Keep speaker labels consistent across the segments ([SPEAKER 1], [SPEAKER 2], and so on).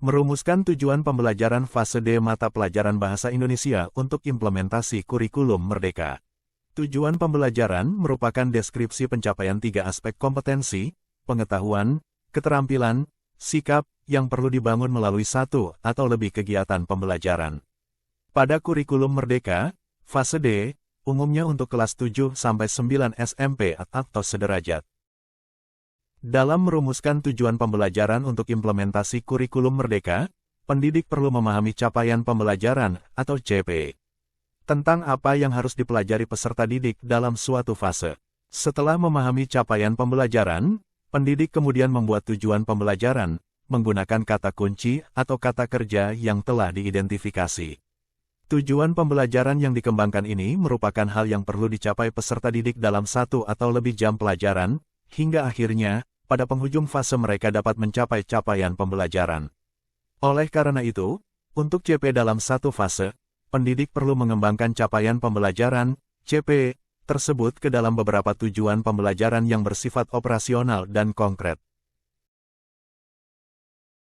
[SPEAKER 1] Merumuskan tujuan pembelajaran fase D mata pelajaran Bahasa Indonesia untuk implementasi kurikulum Merdeka. Tujuan pembelajaran merupakan deskripsi pencapaian 3 aspek kompetensi, pengetahuan, keterampilan, sikap, yang perlu dibangun melalui 1 atau lebih kegiatan pembelajaran. Pada kurikulum Merdeka, fase D, umumnya untuk kelas 7-9 SMP atau sederajat. Dalam merumuskan tujuan pembelajaran untuk implementasi kurikulum Merdeka, pendidik perlu memahami capaian pembelajaran atau CP. Tentang apa yang harus dipelajari peserta didik dalam suatu fase. Setelah memahami capaian pembelajaran, pendidik kemudian membuat tujuan pembelajaran, menggunakan kata kunci atau kata kerja yang telah diidentifikasi. Tujuan pembelajaran yang dikembangkan ini merupakan hal yang perlu dicapai peserta didik dalam 1 atau lebih jam pelajaran, hingga akhirnya, pada penghujung fase mereka dapat mencapai capaian pembelajaran. Oleh karena itu, untuk CP dalam 1 fase, pendidik perlu mengembangkan capaian pembelajaran, CP, tersebut ke dalam beberapa tujuan pembelajaran yang bersifat operasional dan konkret.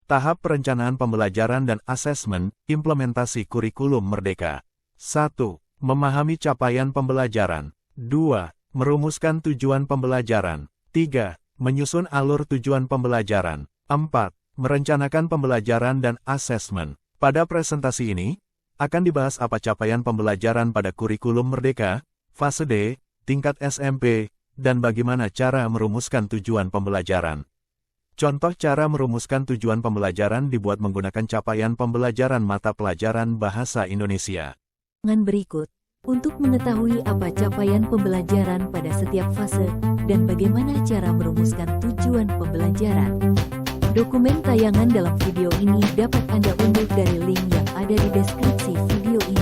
[SPEAKER 1] Tahap perencanaan pembelajaran dan asesmen, implementasi kurikulum Merdeka. 1. Memahami capaian pembelajaran. 2. Merumuskan tujuan pembelajaran. 3. Menyusun alur tujuan pembelajaran. 4. Merencanakan pembelajaran dan asesmen. Pada presentasi ini, akan dibahas apa capaian pembelajaran pada kurikulum Merdeka, fase D, tingkat SMP, dan bagaimana cara merumuskan tujuan pembelajaran. Contoh cara merumuskan tujuan pembelajaran dibuat menggunakan capaian pembelajaran mata pelajaran Bahasa Indonesia.
[SPEAKER 2] Berikut, untuk mengetahui apa capaian pembelajaran pada setiap fase, dan bagaimana cara merumuskan tujuan pembelajaran. Dokumen tayangan dalam video ini dapat Anda unduh dari link yang ada di deskripsi video ini.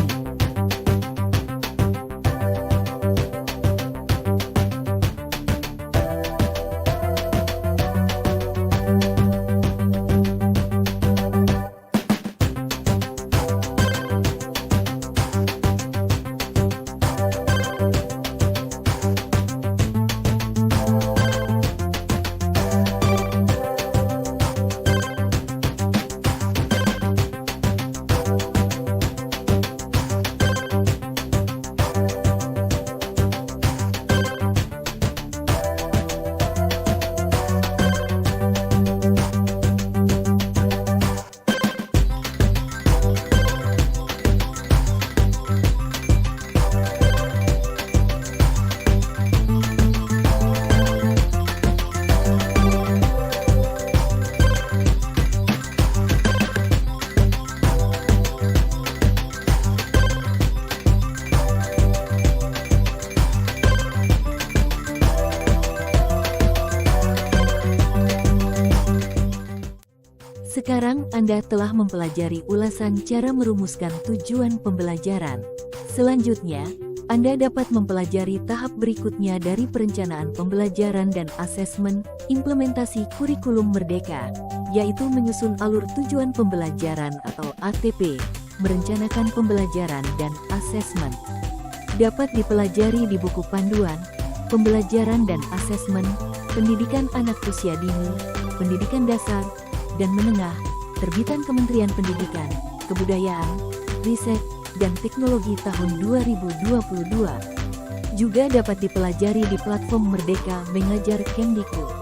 [SPEAKER 2] Sekarang Anda telah mempelajari ulasan cara merumuskan tujuan pembelajaran. Selanjutnya, Anda dapat mempelajari tahap berikutnya dari perencanaan pembelajaran dan asesmen implementasi kurikulum Merdeka, yaitu menyusun alur tujuan pembelajaran atau ATP, merencanakan pembelajaran dan asesmen. Dapat dipelajari di buku panduan, pembelajaran dan asesmen, pendidikan anak usia dini, pendidikan dasar, dan menengah, terbitan Kementerian Pendidikan, Kebudayaan, Riset, dan Teknologi tahun 2022. Juga dapat dipelajari di platform Merdeka Mengajar Kemdikbud.